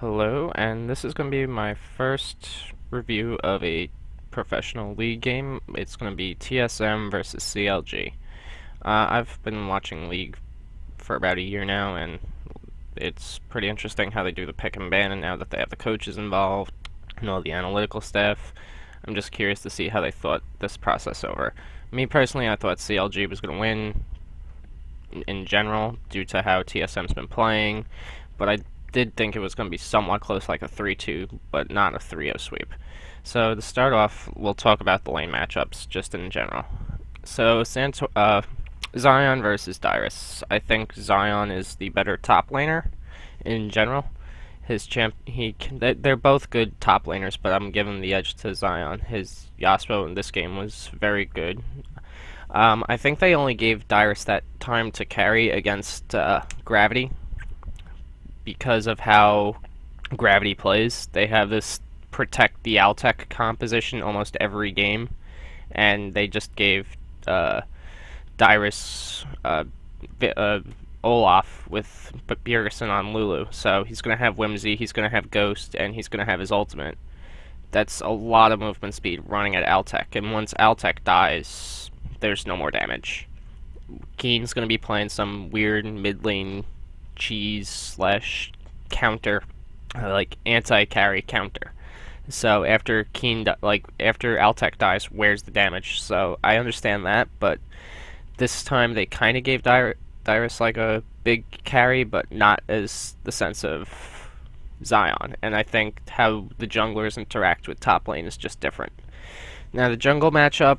Hello, and this is going to be my first review of a professional league game. It's going to be TSM versus CLG. I've been watching League for about a year now, and it's pretty interesting how they do the pick and ban, and now that they have the coaches involved and all the analytical staff, I'm just curious to see how they thought this process over. Me personally, I thought CLG was going to win in general due to how TSM's been playing, but I did think it was going to be somewhat close, like a 3-2, but not a 3-0 sweep. So to start off, we'll talk about the lane matchups just in general. So Zion versus Dyrus. I think Zion is the better top laner in general. They're both good top laners, but I'm giving the edge to Zion. His Yasuo in this game was very good. I think they only gave Dyrus that time to carry against Gravity because of how Gravity plays. They have this protect the Altec composition almost every game, and they just gave Dyrus Olaf with Bjergsen on Lulu. So he's going to have Whimsy, he's going to have Ghost, and he's going to have his ultimate. That's a lot of movement speed running at Altec, and once Altec dies, there's no more damage. Keen's going to be playing some weird mid lane cheese / counter, like anti-carry counter. So after after Altec dies, where's the damage? So I understand that, but this time they kind of gave Dyrus like a big carry, but not as the sense of Zion. And I think how the junglers interact with top lane is just different. Now the jungle matchup,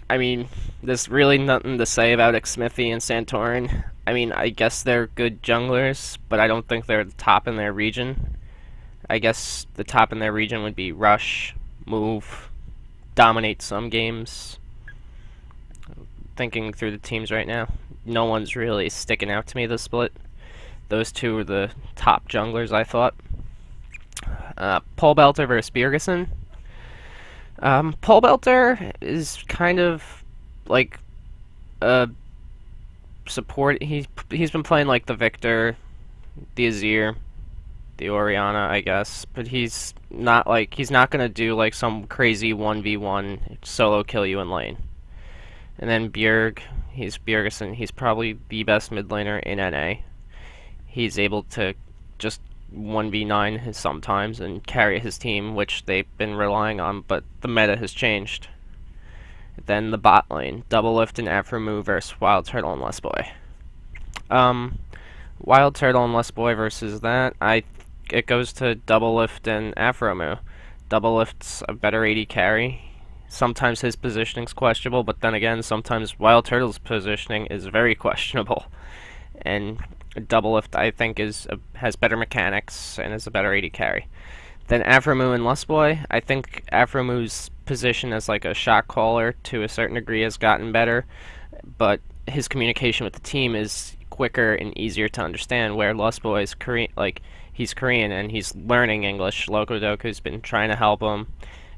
I mean, there's really nothing to say about Xmithy and Santorin. I mean, I guess they're good junglers, but I don't think they're the top in their region. I guess the top in their region would be rush, move, dominate some games. Thinking through the teams right now, no one's really sticking out to me this split. Those two are the top junglers, I thought. Pole Belter versus Bjergsen. Pole Belter is kind of like a support. He's been playing like the Victor, the Azir, the Orianna, I guess, but he's not gonna do like some crazy 1v1 solo kill you in lane. And then Bjergsen, he's probably the best mid laner in NA. He's able to just 1v9 sometimes and carry his team, which they've been relying on, but the meta has changed. Then the bot lane, Doublelift and Afromu versus Wild Turtle and Less Boy. Wild Turtle and Less Boy versus that, it goes to Doublelift and Afromu. Doublelift's a better AD carry. Sometimes his positioning's questionable, but then again, sometimes Wild Turtle's positioning is very questionable. And Doublelift, I think, has better mechanics and is a better AD carry. Then Afromu and Less Boy, I think Afromu's position as like a shot caller to a certain degree has gotten better, but his communication with the team is quicker and easier to understand, where Less Boy is he's Korean and he's learning English. Lokodoku's been trying to help him,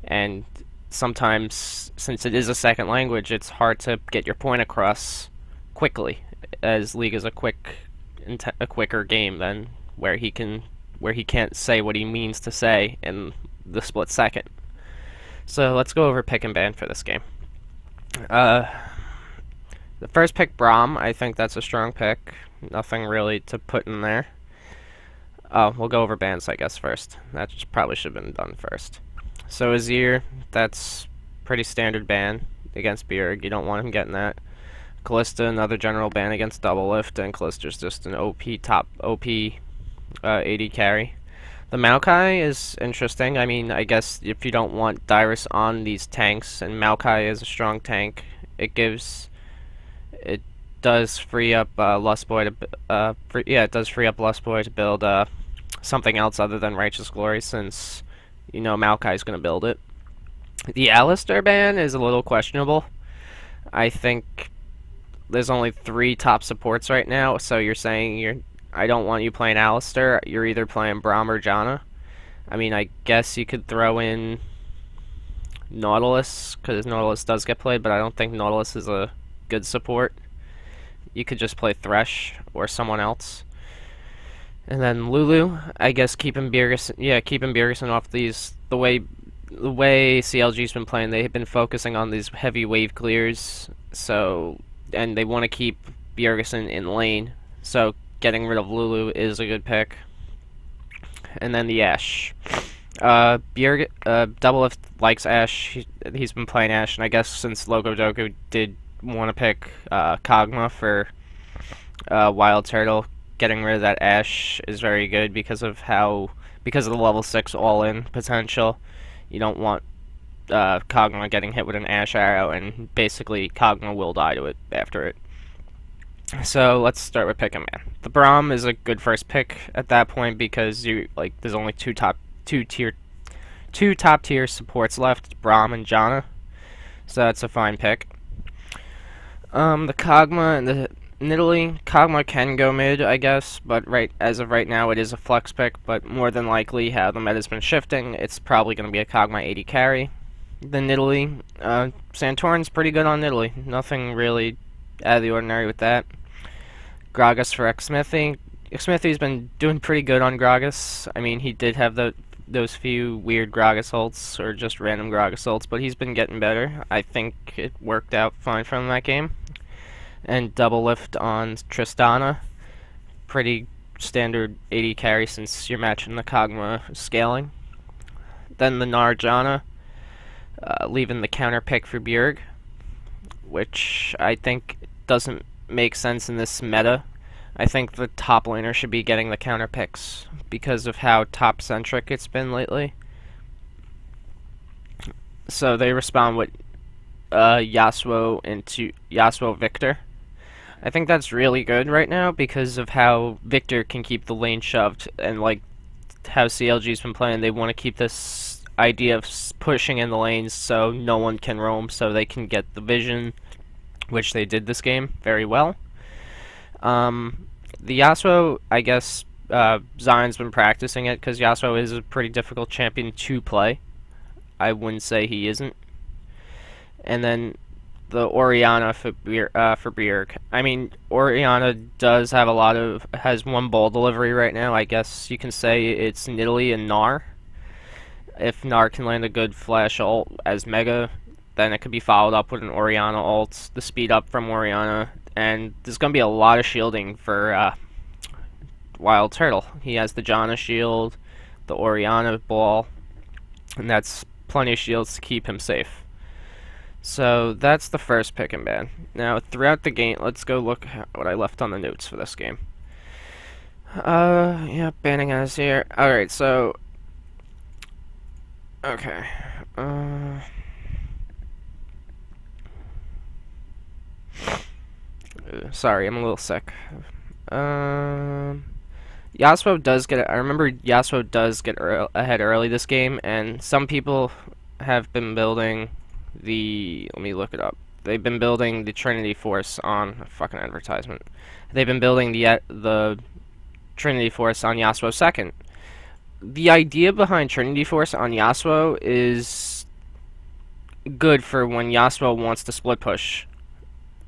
and sometimes, since it is a second language, it's hard to get your point across quickly, as League is a quicker game than where he can't say what he means to say in the split second. So let's go over pick and ban for this game. The first pick, Braum. I think that's a strong pick. Nothing really to put in there. We'll go over bans, I guess, first. That probably should have been done first. So Azir, that's pretty standard ban against Bjerg. You don't want him getting that. Kalista, another general ban against Doublelift, and Kalista's just an OP AD carry. The Maokai is interesting. I mean, I guess if you don't want Dyrus on these tanks, and Maokai is a strong tank, it does free up Lustboy to it does free up Lustboy to build something else other than Righteous Glory, since you know Maokai's going to build it. The Alistar ban is a little questionable. I think there's only 3 top supports right now, so you're saying I don't want you playing Alistar. You're either playing Braum or Janna. I mean, I guess you could throw in Nautilus, because Nautilus does get played, but I don't think Nautilus is a good support. You could just play Thresh or someone else. And then Lulu, I guess keeping Bjergsen off these the way CLG's been playing, they've been focusing on these heavy wave clears, so and they want to keep Bjergsen in lane, so getting rid of Lulu is a good pick. And then the Ashe. Doublelift likes Ashe. He's been playing Ashe, and I guess since Loco Doku did want to pick Kog'Maw for Wild Turtle, getting rid of that Ashe is very good because of the level 6 all-in potential. You don't want Kog'Maw getting hit with an Ashe arrow, and basically Kog'Maw will die to it after it. So let's start with picking man. The Braum is a good first pick at that point because there's only two top tier supports left, Braum and Janna. So that's a fine pick. The Kog'Maw and the Nidalee. Kog'Maw can go mid, I guess, but as of right now it is a flex pick, but more than likely how the meta's been shifting, it's probably going to be a Kog'Maw 80 carry. The Nidalee, Santorin's pretty good on Nidalee. Nothing really out of the ordinary with that. Gragas for Xsmithy. Xsmithy's been doing pretty good on Gragas. I mean, he did have those few weird Gragas ults, or just random Gragas ults, but he's been getting better. I think it worked out fine from that game. And Doublelift on Tristana. Pretty standard 80 carry since you're matching the Kog'Maw scaling. Then the Gnar Janna, leaving the counter pick for Bjerg, which I think doesn't make sense in this meta. I think the top laner should be getting the counter picks because of how top centric it's been lately. So they respond with Yasuo into Yasuo Victor. I think that's really good right now because of how Victor can keep the lane shoved, and like how CLG's been playing, they want to keep this idea of pushing in the lanes so no one can roam, so they can get the vision, which they did this game very well. The Yasuo, I guess Zion's been practicing it because Yasuo is a pretty difficult champion to play. I wouldn't say he isn't. And then the Orianna for Bjerg. I mean, Orianna does have has one ball delivery right now. I guess you can say it's Nidalee and Gnar. If Gnar can land a good flash ult as Mega, then it could be followed up with an Orianna ult, the speed up from Orianna, and there's going to be a lot of shielding for Wild Turtle. He has the Janna shield, the Orianna ball, and that's plenty of shields to keep him safe. So that's the first pick and ban. Now throughout the game, let's go look at what I left on the notes for this game. Yeah, banning us here. Alright, so okay. Sorry, I'm a little sick. Yasuo does get. I remember Yasuo does get ahead early this game, and some people have been building the. Let me look it up. They've been building the Trinity Force on a fucking advertisement. They've been building the Trinity Force on Yasuo second. The idea behind Trinity Force on Yasuo is good for when Yasuo wants to split push.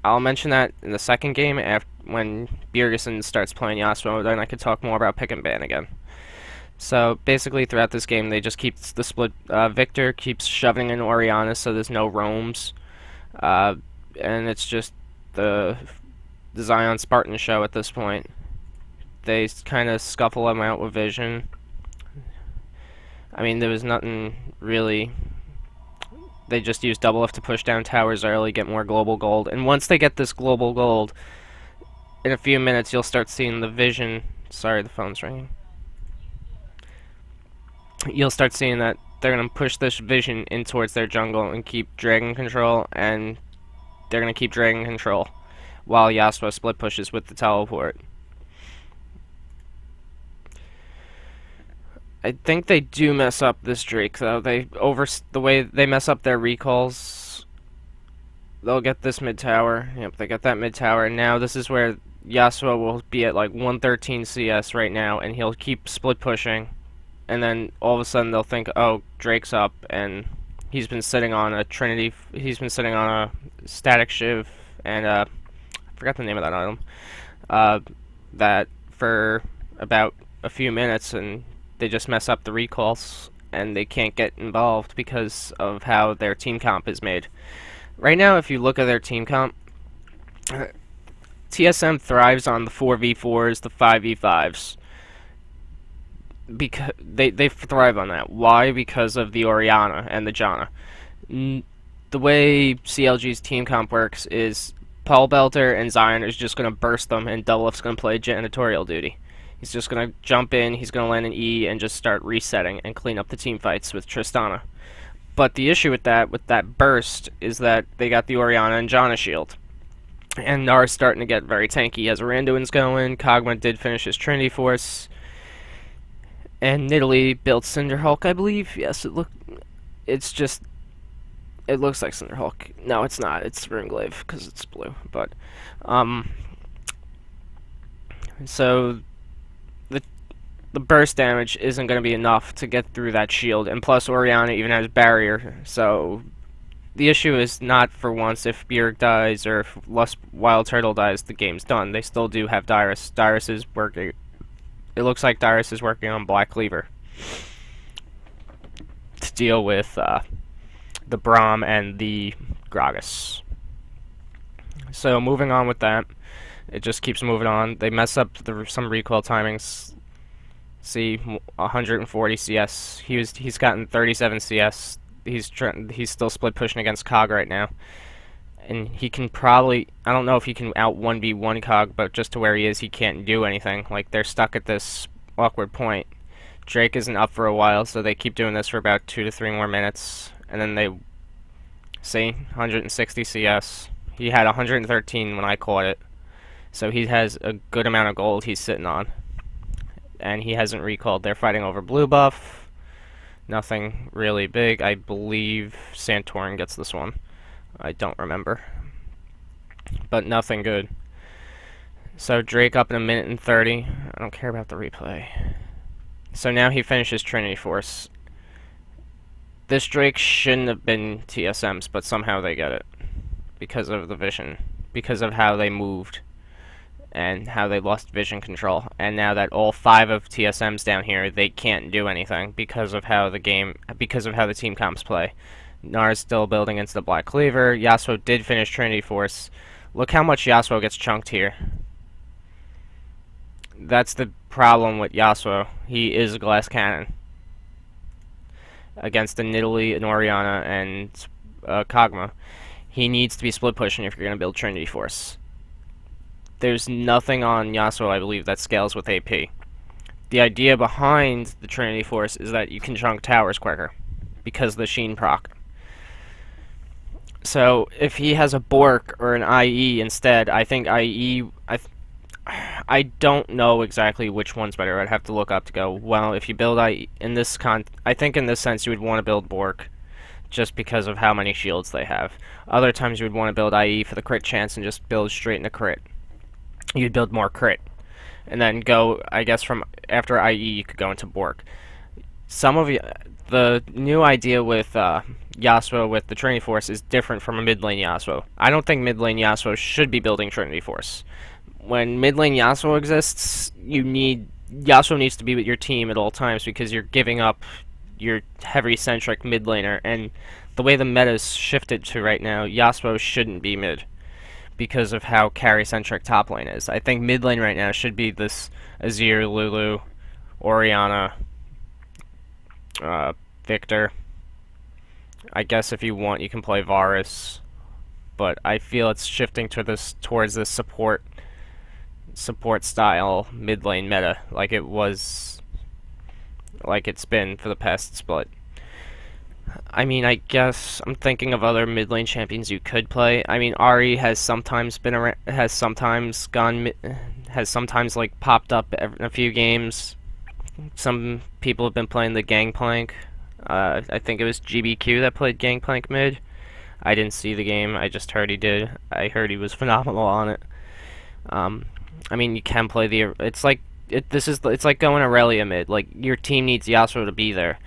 I'll mention that in the second game when Bjergsen starts playing Yasuo, then I could talk more about pick and ban again. So basically throughout this game they just keep the split, Victor keeps shoving in Orianna so there's no roams, and it's just the Zion Spartan show at this point. They kind of scuffle him out with vision. I mean, there was nothing really. They just use Doublelift to push down towers early, get more global gold, and once they get this global gold, in a few minutes you'll start seeing the vision. Sorry, the phone's ringing. You'll start seeing that they're going to push this vision in towards their jungle and keep dragon control, and they're going to keep dragon control while Yasuo split pushes with the teleport. I think they do mess up this Drake though. The way they mess up their recalls. They'll get this mid tower. Yep, they got that mid tower, and now this is where Yasuo will be at like 113 CS right now, and he'll keep split pushing, and then all of a sudden they'll think, oh, Drake's up, and he's been sitting on a Trinity. He's been sitting on a static shiv, and I forgot the name of that item. That for about a few minutes and they just mess up the recalls and they can't get involved because of how their team comp is made. Right now, if you look at their team comp, TSM thrives on the 4v4s, the 5v5s. Because they thrive on that. Why? Because of the Orianna and the Janna. The way CLG's team comp works is Paul Belter and Zion is just going to burst them, and Doublelift's going to play janitorial duty. He's just going to jump in, he's going to land an E, and just start resetting and clean up the team fights with Tristana. But the issue with that burst, is that they got the Orianna and Janna shield. And Nara's starting to get very tanky as Randuin's going. Kog'Maw did finish his Trinity Force. And Nidalee built Cinderhulk, I believe. Yes, it looks like Cinderhulk. No, it's not. It's Ringglaive because it's blue. But so the burst damage isn't going to be enough to get through that shield, and plus Orianna even has barrier. So the issue is not for once if Bjerg dies or if Wild Turtle dies, the game's done. They still do have Dyrus. Dyrus is working. It looks like Dyrus is working on Black Cleaver to deal with the Braum and the Gragas. So moving on with that, it just keeps moving on. They mess up some recoil timings. See, 140 CS. He's gotten 37 CS. He's still split pushing against Cog right now. And he can probably, I don't know if he can out 1v1 Cog, but just to where he is, he can't do anything. Like, they're stuck at this awkward point. Drake isn't up for a while, so they keep doing this for about 2 to 3 more minutes. And then they, see, 160 CS. He had 113 when I caught it. So he has a good amount of gold he's sitting on. And he hasn't recalled. They're fighting over blue buff. Nothing really big. I believe Santorin gets this one. I don't remember. But nothing good. So Drake up in 1:30. I don't care about the replay. So now he finishes Trinity Force. This Drake shouldn't have been TSM's, but somehow they get it. Because of the vision. Because of how they moved. And how they lost vision control. And now that all 5 of TSM's down here, they can't do anything because of how the team comps play. Nara's still building into the Black Cleaver. Yasuo did finish Trinity Force. Look how much Yasuo gets chunked here. That's the problem with Yasuo. He is a glass cannon. Against the Nidalee, and Orianna, and Kog'Maw. He needs to be split pushing if you're going to build Trinity Force. There's nothing on Yasuo, I believe, that scales with AP. The idea behind the Trinity Force is that you can chunk towers quicker. Because of the Sheen proc. So, if he has a Bork or an IE instead, I think IE... I don't know exactly which one's better. I'd have to look up to go, well, if you build IE... I think in this sense you would want to build Bork. Just because of how many shields they have. Other times you would want to build IE for the crit chance and just build straight into crit. You'd build more crit. And then go, I guess from after IE you could go into Bork. Some of the new idea with Yasuo with the Trinity Force is different from a mid lane Yasuo. I don't think mid lane Yasuo should be building Trinity Force. When mid lane Yasuo exists, Yasuo needs to be with your team at all times because you're giving up your heavy centric mid laner, and the way the meta's shifted to right now, Yasuo shouldn't be mid because of how carry centric top lane is. I think mid lane right now should be this Azir, Lulu, Orianna, Victor. I guess if you want, you can play Varus, but I feel it's shifting to towards this support style mid lane meta, like it's been for the past split. I mean, I guess I'm thinking of other mid lane champions you could play. I mean, Ahri has sometimes like popped up in a few games. Some people have been playing the Gangplank. I think it was GBQ that played Gangplank mid. I didn't see the game. I just heard he did. I heard he was phenomenal on it. I mean, you can play the. It's like going Aurelia mid. Like your team needs Yasuo to be there.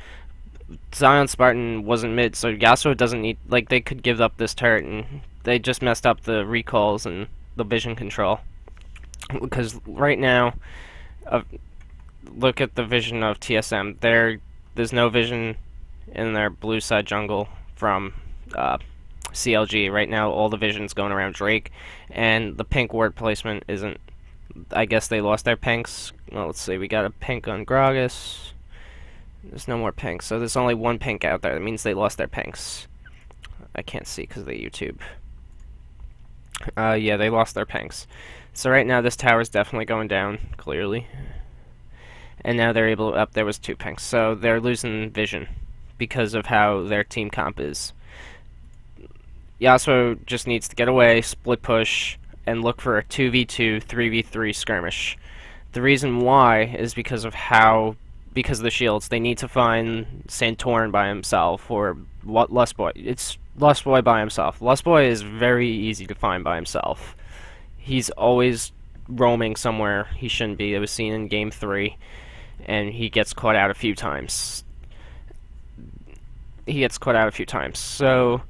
Zion Spartan wasn't mid, so Yasuo doesn't need. Like they could give up this turret, and they just messed up the recalls and the vision control. Because right now, look at the vision of TSM. There's no vision in their blue side jungle from CLG. Right now, all the vision's going around Drake, and the pink ward placement isn't. I guess they lost their pinks. Well, let's see. We got a pink on Gragas. There's no more pinks, so there's only one pink out there. That means they lost their pinks. I can't see because of the YouTube. Yeah, they lost their pinks. So right now, this tower's definitely going down, clearly. And now they're able to up. There was two pinks, so they're losing vision because of how their team comp is. Yasuo just needs to get away, split push, and look for a 2v2, 3v3 skirmish. The reason why is because of the shields. They need to find Santorin by himself, or what Lustboy. It's Lustboy by himself. Lustboy is very easy to find by himself. He's always roaming somewhere he shouldn't be. It was seen in Game 3, and he gets caught out a few times. So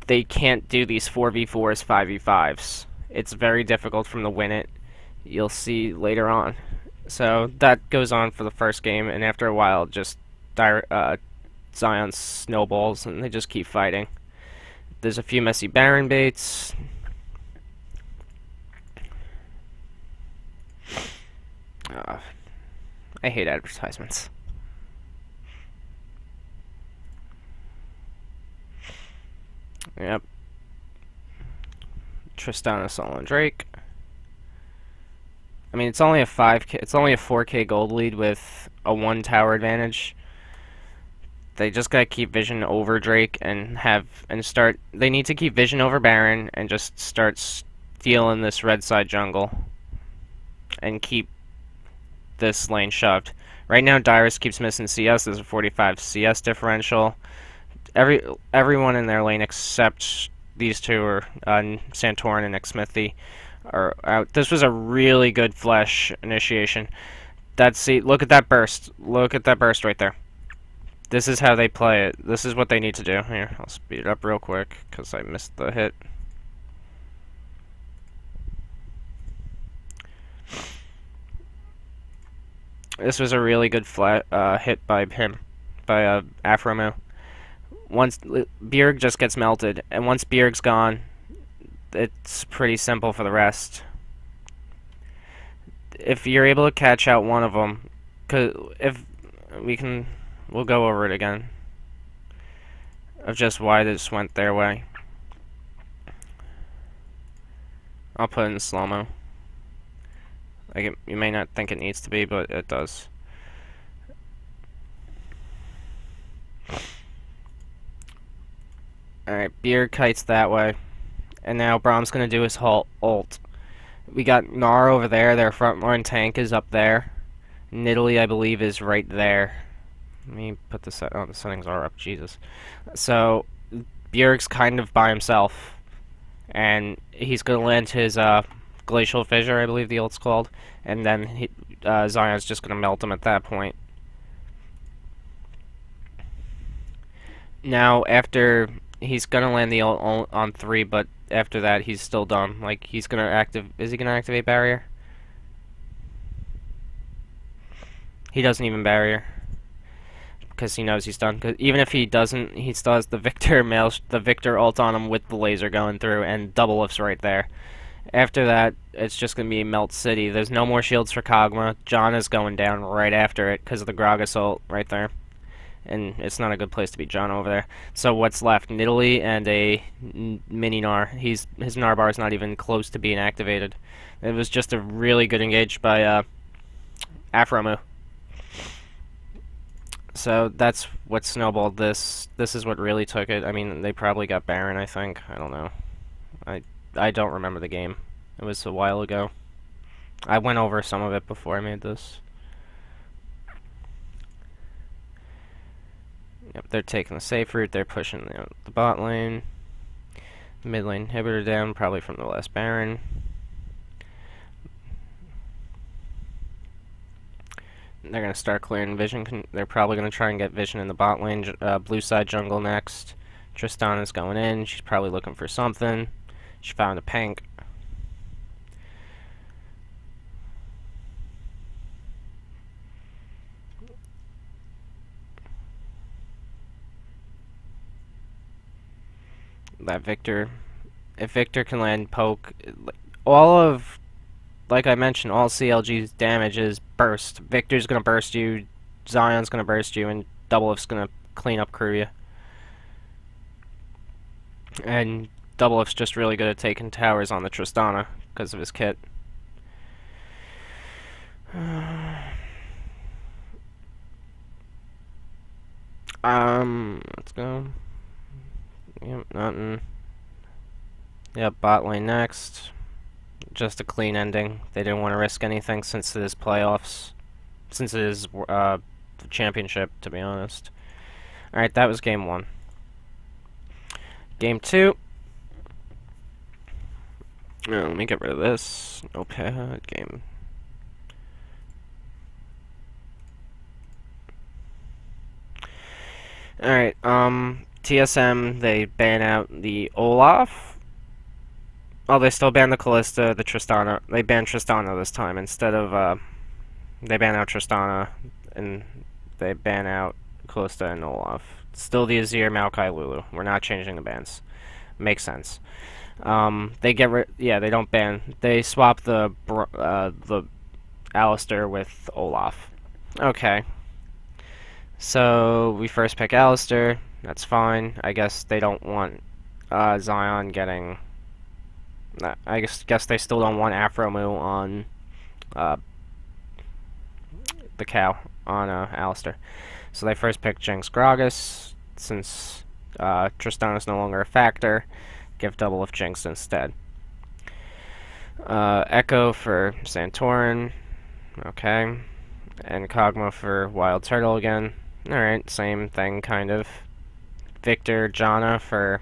they can't do these 4v4s, 5v5s. It's very difficult for them to win it. You'll see later on. So that goes on for the first game, and after a while, just Zion snowballs, and they just keep fighting. There's a few messy Baron baits. I hate advertisements. Yep. Tristana on Drake. I mean, it's only a 5K. It's only a 4K gold lead with a 1 tower advantage. They just gotta keep vision over Drake and start. They need to keep vision over Baron and just start stealing this red side jungle and keep this lane shoved. Right now, Dyrus keeps missing CS. There's a 45 CS differential. Everyone in their lane except these two are Santorin and Xmithy are out. This was a really good flash initiation. Look at that burst. Look at that burst right there. This is how they play it. This is what they need to do. Here, I'll speed it up real quick because I missed the hit. This was a really good hit by him, by Afromo. Once Bjerg just gets melted, and once Bjerg's gone, it's pretty simple for the rest. If you're able to catch out one of them, we'll go over it again of just why this went their way. I'll put it in slow-mo. Like you may not think it needs to be, but it does. Alright, Bjerg kites that way. And now Brahm's going to do his ult. We got Gnar over there. Their front line tank is up there. Nidalee, I believe, is right there. Let me put the settings are up. Jesus. So, Bjerg's kind of by himself. And he's going to land his Glacial Fissure, I believe the ult's called. And then Zion's just going to melt him at that point. Now, after... He's gonna land the ult on 3, but after that, he's still done. Like, he's gonna is he gonna activate barrier? He doesn't even barrier. Because he knows he's done. Cause even if he doesn't, he still has the Victor ult on him with the laser going through, and double lifts right there. After that, it's just gonna be Melt City. There's no more shields for Kog'Maw. John is going down right after it, because of the Gragas ult right there. And it's not a good place to be John over there. So what's left? Nidalee and a mini Gnar. His Gnar bar is not even close to being activated. It was just a really good engage by Afromu. So that's what snowballed this. This is what really took it. I mean, they probably got Baron, I think. I don't know. I don't remember the game. It was a while ago. I went over some of it before I made this. Yep, they're taking the safe route. They're pushing the bot lane. Mid lane inhibitor down, probably from the last Baron. They're going to start clearing vision. They're probably going to try and get vision in the bot lane. Blue side jungle next. Tristana's going in. She's probably looking for something. She found a pink. that Victor, if Victor can land poke, all of, like I mentioned, all CLG's damage is burst. Victor's gonna burst you, Zion's gonna burst you, and Doublelift's gonna clean up crew you. And Doublelift's just really good at taking towers on the Tristana because of his kit. Let's go. Yep, nothing. Yep, bot lane next. Just a clean ending. They didn't want to risk anything since it is playoffs. Since it is the championship, to be honest. Alright, that was game 1. Game 2. Oh, let me get rid of this. Notepad. Game. Alright, TSM, they ban out the Olaf. Oh, they still ban the Callista, the Tristana. They ban Tristana this time instead of, they ban out Tristana, and they ban out Callista and Olaf. Still the Azir, Maokai, Lulu. We're not changing the bans. Makes sense. They get rid. Yeah, they don't ban. They swap the Alistar with Olaf. Okay. So we first pick Alistar. That's fine. I guess they don't want Zion getting. I guess they still don't want Afromu on the cow on Alistar. So they first pick Jinx Gragas since Tristana is no longer a factor. Give Doublelift Jinx instead. Echo for Santorin. Okay. And Kog'Maw for Wild Turtle again. Alright, same thing, kind of. Victor, Janna for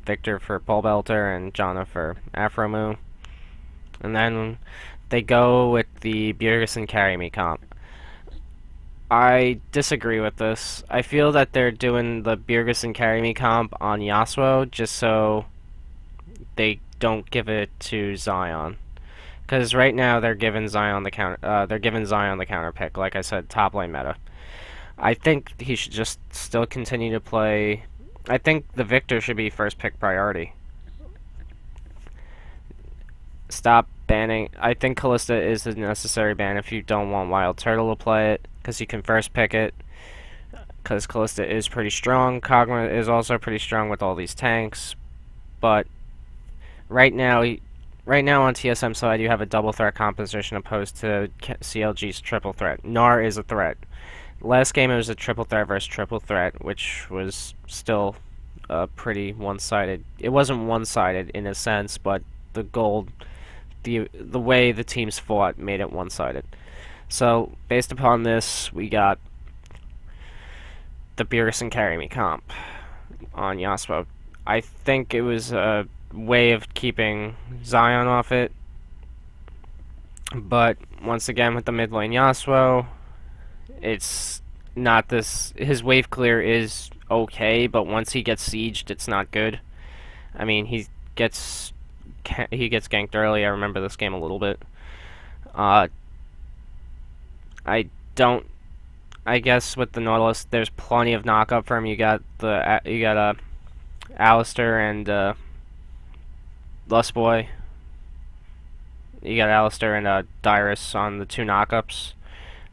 Victor for Pole Belter and Janna for Afromu. And then they go with the Bjergsen Carry Me comp. I disagree with this. I feel that they're doing the Bjergsen Carry Me comp on Yasuo just so they don't give it to Zion. Because right now they're giving Zion the counter. They're giving Zion the counter pick. Like I said, top lane meta. I think he should just still continue to play. I think the Victor should be first pick priority. Stop banning. I think Callista is a necessary ban if you don't want Wild Turtle to play it, because you can first pick it. Because Callista is pretty strong. Kog'Maw is also pretty strong with all these tanks, but right now on TSM side, you have a double threat composition opposed to CLG's triple threat. Gnar is a threat. Last game it was a triple threat versus triple threat, which was still pretty one-sided. It wasn't one-sided in a sense, but the way the teams fought made it one-sided. So based upon this, we got the Bjergsen Carry Me comp on Yasuo. I think it was a way of keeping Zion off it, but once again with the mid lane Yasuo, it's not this. His wave clear is okay, but once he gets sieged, it's not good. I mean, he gets ganked early. I remember this game a little bit. I guess with the Nautilus, there's plenty of knockup for him. You got Alistar and Lustboy. You got Alistar and Dyrus on the 2 knockups,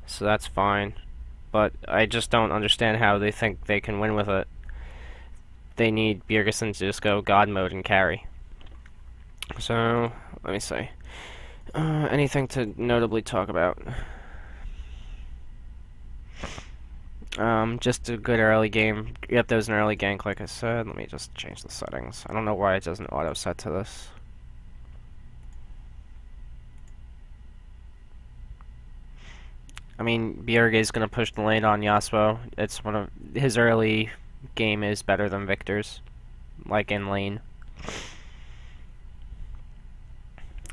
so that's fine. But I just don't understand how they think they can win with it. They need Bjergsen to just go God mode and carry. So, let me see. Anything to notably talk about? Just a good early game. Yep, there was an early gank, like I said. Let me just change the settings. I don't know why it doesn't auto set to this. I mean, Bjerg is going to push the lane on Yasuo. It's one of his early game is better than Victor's, like in lane.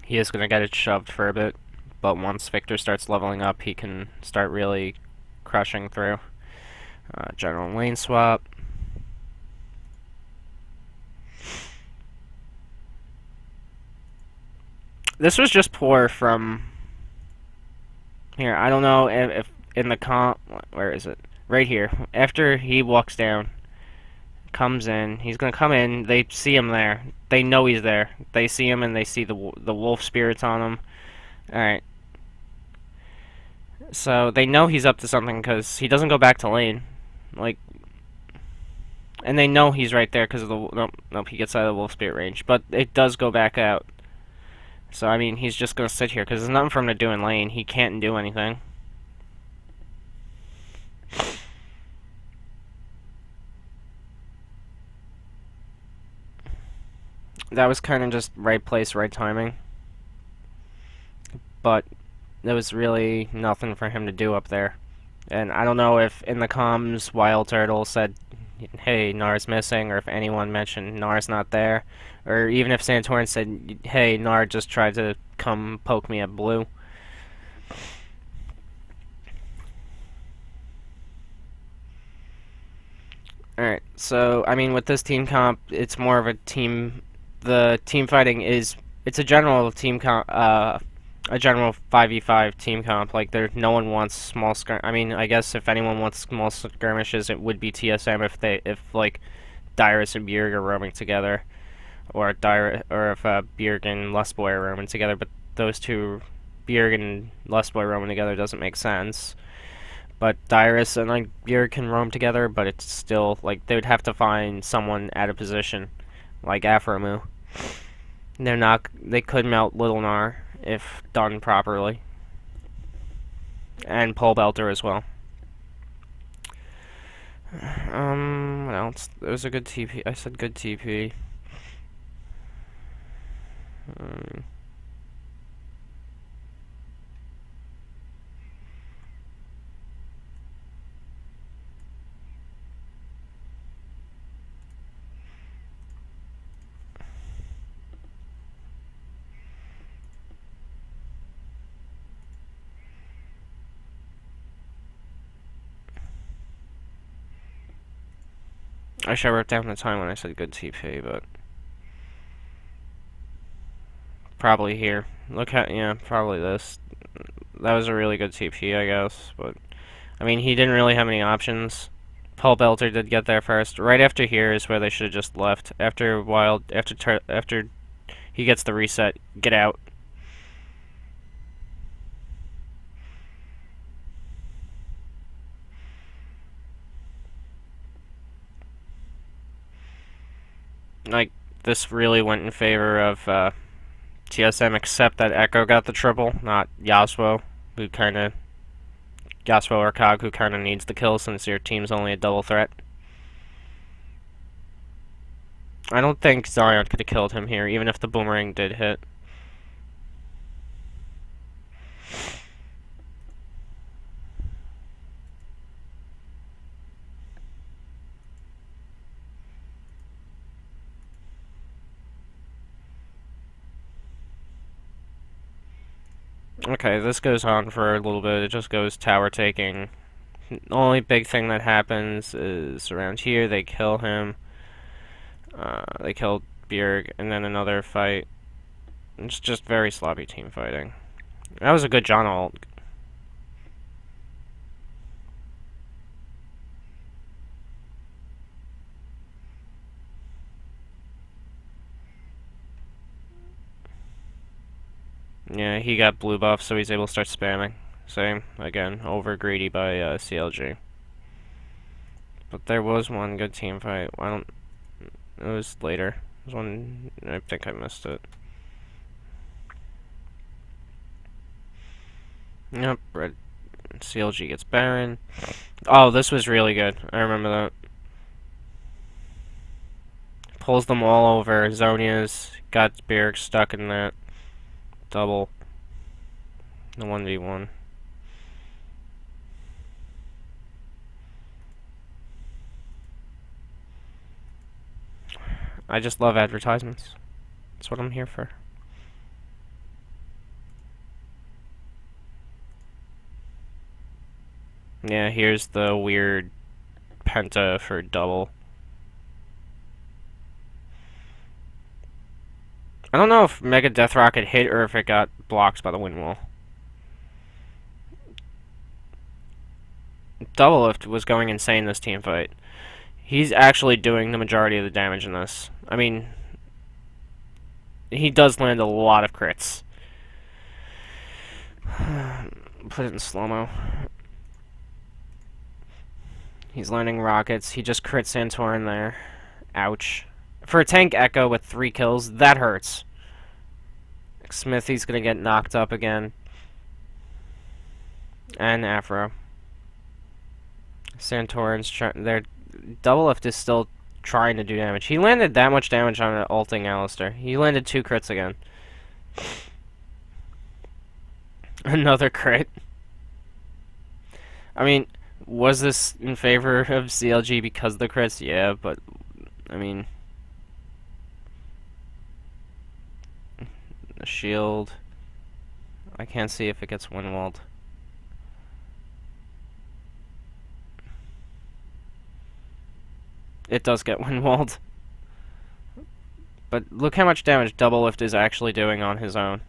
He is going to get it shoved for a bit, but once Victor starts leveling up, he can start really crushing through. General lane swap. This was just poor from here. I don't know if in the comp, where is it? Right here. After he walks down, comes in. He's gonna come in. They see him there. They know he's there. They see him and they see the wolf spirits on him. All right. So they know he's up to something because he doesn't go back to lane, like, and they know he's right there because of the nope. He gets out of the wolf spirit range, but it does go back out. So I mean, he's just gonna sit here because there's nothing for him to do in lane. He can't do anything. That was kind of just right place, right timing. But there was really nothing for him to do up there. And I don't know if in the comms Wild Turtle said, hey, Nar's missing, or if anyone mentioned Nar's not there, or even if Santorin said, hey, Nar just tried to come poke me at blue. Alright, so, I mean, with this team comp, it's more of a team... The team fighting is... It's a general team comp... a general 5v5 team comp. Like, no one wants small I mean, I guess if anyone wants small skirmishes, it would be TSM if like Dyrus and Bjerg are roaming together, or if Bjerg and Lustboy are roaming together. But those two, Bjerg and Lustboy roaming together, doesn't make sense. But Dyrus and like Bjerg can roam together, but it's still like they would have to find someone out of position, like Afromu. They could melt Little Gnar if done properly. And Pole Belter as well. What else? It was a good TP. I said good TP. I should have wrote down the time when I said good TP, but probably here. Look at, yeah, probably this. That was a really good TP, I guess, but I mean, he didn't really have any options. Pole Belter did get there first. Right after here is where they should have just left. After he gets the reset, get out. Like, this really went in favor of TSM, except that Echo got the triple, not Yasuo, Yasuo or Cog, who kind of needs the kill since your team's only a double threat. I don't think Zion could have killed him here, even if the boomerang did hit. Okay, this goes on for a little bit. It just goes tower taking. The only big thing that happens is around here, they kill him. They kill Bjerg, and then another fight. It's just very sloppy team fighting. That was a good John ult. Yeah, he got blue buff, so he's able to start spamming. Same, again, over greedy by CLG. But there was one good team fight. It was later. It was one, I think I missed it. Yep, red CLG gets Baron. Oh, this was really good. I remember that. Pulls them all over. Zonia's got Bjerg stuck in that. Double. The 1v1. I just love advertisements. That's what I'm here for. Yeah, here's the weird penta for double. I don't know if Mega Death Rocket hit or if it got blocked by the wind wall. Doublelift was going insane this team fight. He's actually doing the majority of the damage in this. I mean, he does land a lot of crits. Put it in slow-mo. He's landing rockets. He just crit Santorin there. Ouch. For a tank Echo with 3 kills, that hurts. Smithy's gonna get knocked up again. And Afro. Santorin's their double lift is still trying to do damage. He landed that much damage on an ulting Alistar. He landed 2 crits again. Another crit. I mean, was this in favor of CLG because of the crits? Yeah, but I mean, the shield. I can't see if it gets windwalled. It does get windwalled. But look how much damage Double Lift is actually doing on his own.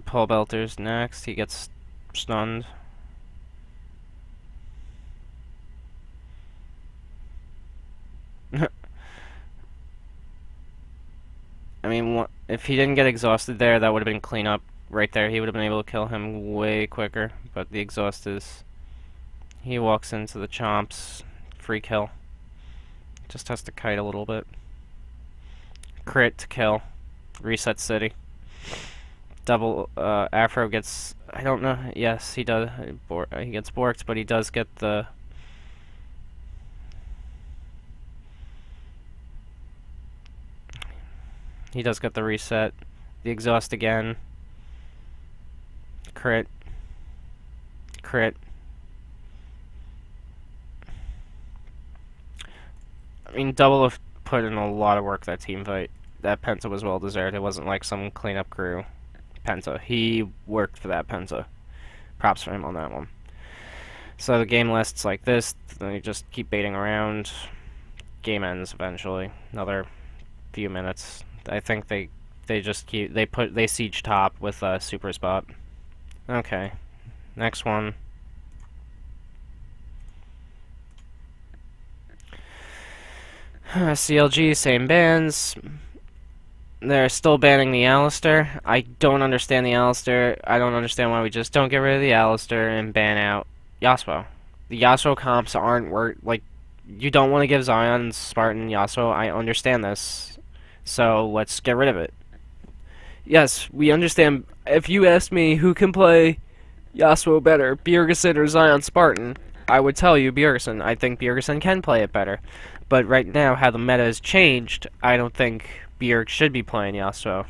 Pole Belter's next. He gets stunned. I mean, if he didn't get exhausted there, that would have been cleanup right there. He would have been able to kill him way quicker, but the exhaust is... He walks into the chomps. Free kill. Just has to kite a little bit. Crit to kill. Reset city. Double, Afro gets... I don't know. Yes, he does. He gets borked, but he does get the... He does get the reset. The exhaust again. Crit. Crit. I mean, Double have put in a lot of work that team fight. That Penta was well deserved. It wasn't like some cleanup crew Penta. He worked for that Penta. Props for him on that one. So the game lasts like this. Then you just keep baiting around. Game ends eventually. Another few minutes. I think they siege top with a super spot. Okay, next one. CLG, same bans. They're still banning the Alistar. I don't understand the Alistar. I don't understand why we just don't get rid of the Alistar and ban out Yasuo. The Yasuo comps aren't like, you don't want to give Zion, Spartan, Yasuo. I understand this. So let's get rid of it. Yes, we understand. If you asked me who can play Yasuo better, Bjergsen or Zion Spartan, I would tell you Bjergsen. I think Bjergsen can play it better. But right now, how the meta has changed, I don't think Bjerg should be playing Yasuo.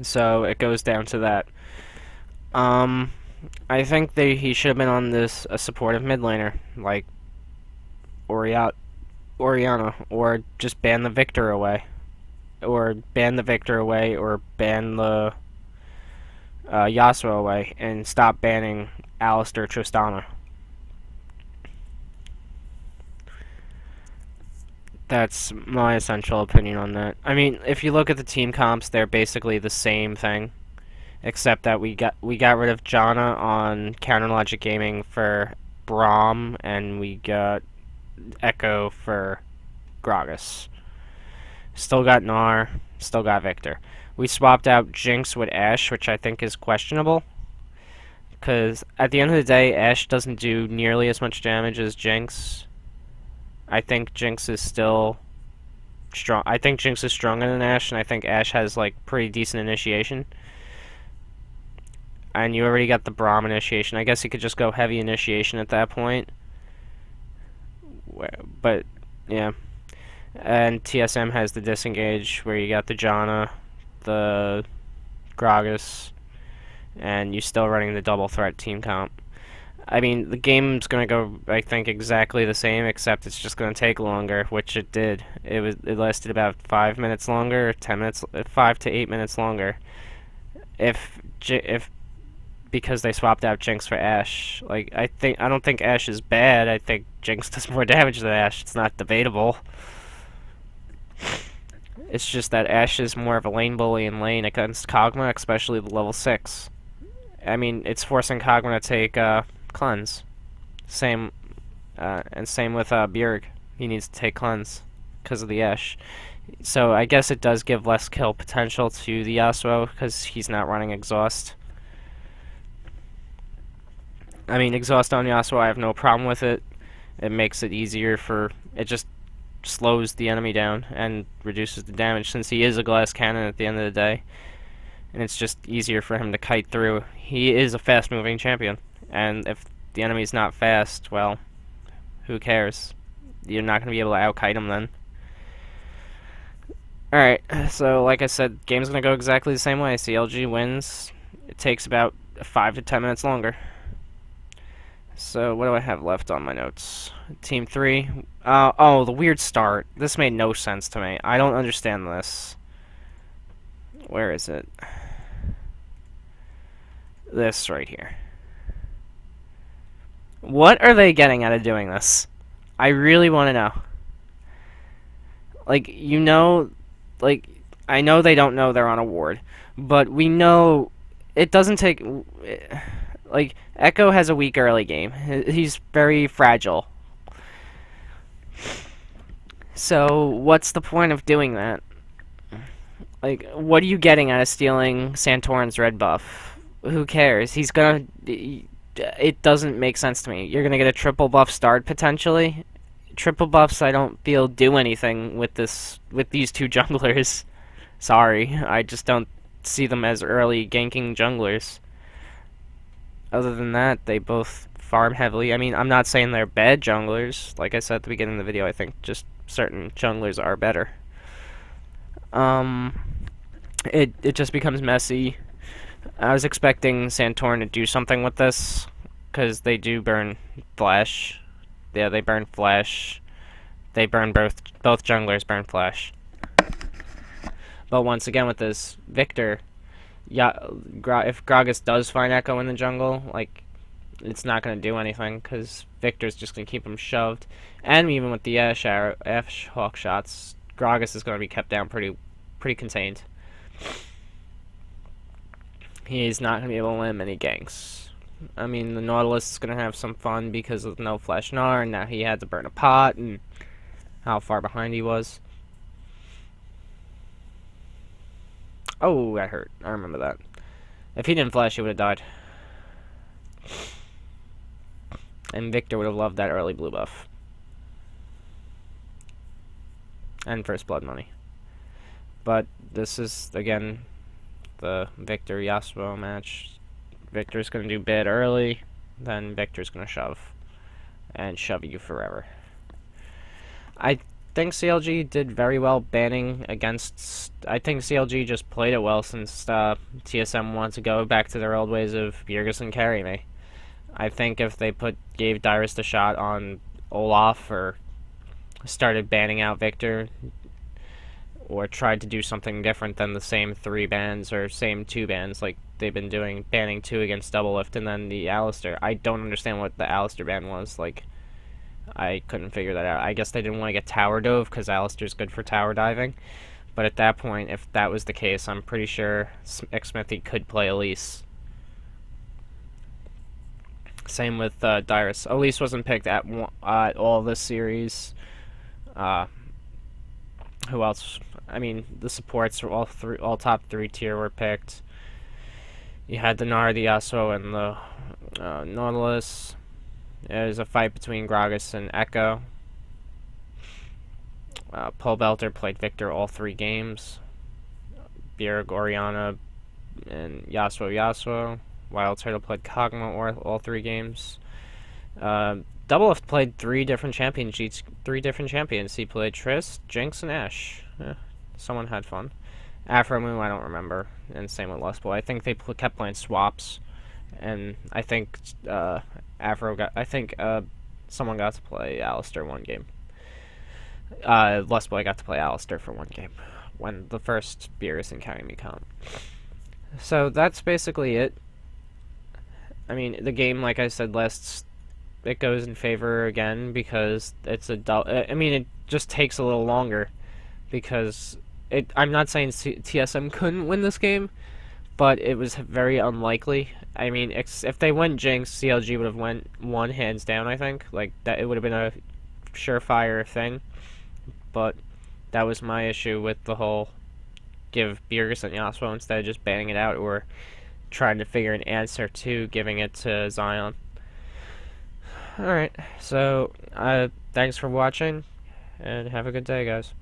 So it goes down to that. I think he should have been on this a supportive mid laner, like Oriana, or just ban the Victor away. Or ban the Victor away, or ban the Yasuo away, and stop banning Alistar Tristana. That's my essential opinion on that. I mean, if you look at the team comps, they're basically the same thing, except that we got rid of Janna on Counter Logic Gaming for Braum, and we got Echo for Gragas. Still got Gnar, still got Victor. We swapped out Jinx with Ashe, which I think is questionable, because at the end of the day, Ashe doesn't do nearly as much damage as Jinx. I think Jinx is still strong. I think Jinx is stronger than Ashe, and I think Ashe has like pretty decent initiation. And you already got the Braum initiation. I guess you could just go heavy initiation at that point. But yeah. And TSM has the disengage, where you got the Janna, the Gragas, and you're still running the double threat team comp. I mean, the game's gonna go, I think, exactly the same, except it's just gonna take longer, which it did. It lasted about 5 minutes longer, 10 minutes, 5 to 8 minutes longer. Because they swapped out Jinx for Ashe. Like, I don't think Ashe is bad. I think Jinx does more damage than Ashe. It's not debatable. It's just that Ashe is more of a lane bully in lane against Kog'Maw, especially the level 6. I mean, it's forcing Kog'Maw to take cleanse. Same, and same with Bjerg. He needs to take cleanse because of the Ashe. So I guess it does give less kill potential to the Yasuo because he's not running exhaust. I mean, exhaust on Yasuo, I have no problem with it. It makes it easier for... It just slows the enemy down and reduces the damage since he is a glass cannon at the end of the day. And it's just easier for him to kite through. He is a fast-moving champion. And if the enemy's not fast, well, who cares? You're not going to be able to out-kite him then. Alright, so like I said, game's going to go exactly the same way. CLG wins. It takes about 5 to 10 minutes longer. So, what do I have left on my notes? Team 3. Oh, the weird start. This made no sense to me. I don't understand this. Where is it? This right here. What are they getting out of doing this? I really want to know. Like, you know... Like, I know they don't know they're on a ward. But we know... It doesn't take... Like, Echo has a weak early game. He's very fragile. So, what's the point of doing that? Like, what are you getting out of stealing Santorin's red buff? Who cares? He's gonna... It doesn't make sense to me. You're gonna get a triple buff start, potentially? Triple buffs, I don't feel do anything with these two junglers. Sorry, I just don't see them as early ganking junglers. Other than that, they both farm heavily. I mean, I'm not saying they're bad junglers. Like I said at the beginning of the video, I think just certain junglers are better. It just becomes messy. I was expecting Santorin to do something with this, because they do burn flash. Yeah, they burn flash. They burn both junglers burn flash. But once again with this Victor, yeah, if Gragas does find Echo in the jungle, like, it's not going to do anything because Victor's just going to keep him shoved. And even with the Ashe Hawk shots, Gragas is going to be kept down pretty contained. He's not going to be able to land many ganks. I mean, the Nautilus is going to have some fun because of no Flash Gnar, and now he had to burn a pot, and how far behind he was. Oh, that hurt. I remember that. If he didn't flash, he would have died. And Victor would have loved that early blue buff. And first blood money. But this is, again, the Victor Yasuo match. Victor's going to do bad early, then Victor's going to shove. And shove you forever. I think CLG did very well banning against... I think CLG just played it well since TSM wants to go back to their old ways of Bjerg and carry me. I think if they gave Dyrus the shot on Olaf or started banning out Victor or tried to do something different than the same 3 bans or same 2 bans like they've been doing, banning 2 against double lift and then the Alistar. I don't understand what the Alistar ban was. Like, I couldn't figure that out. I guess they didn't want to get tower dove because Alistar's good for tower diving. But at that point, if that was the case, I'm pretty sure Xmithy could play Elise. Same with Dyrus. Elise wasn't picked at all this series. Who else? I mean, the supports were all top 3 tier were picked. You had the Gnar, the Yasuo, and the Nautilus. There's a fight between Gragas and Echo. Paul Belter played Victor all 3 games. Bjerg, Orianna, and Yasuo. Wild Turtle played Kog'Maw all 3 games. Doublelift played 3 different champions. He played Triss, Jinx, and Ashe. Someone had fun. Afromoo, I don't remember. And same with Lustboy. I think they kept playing swaps. And I think someone got to play Alistar 1 game. Lustboy got to play Alistar for 1 game when the first Beerus and Carry Me count. So that's basically it. I mean, the game, like I said, it goes in favor again because it's I mean, it just takes a little longer because I'm not saying TSM couldn't win this game, but it was very unlikely. I mean, if they went Jinx, CLG would have won hands down. I think like that it would have been a surefire thing. But that was my issue with the whole give Beerus and Yasuo instead of just banning it out or trying to figure an answer to giving it to Zion. Alright, so thanks for watching, and have a good day, guys.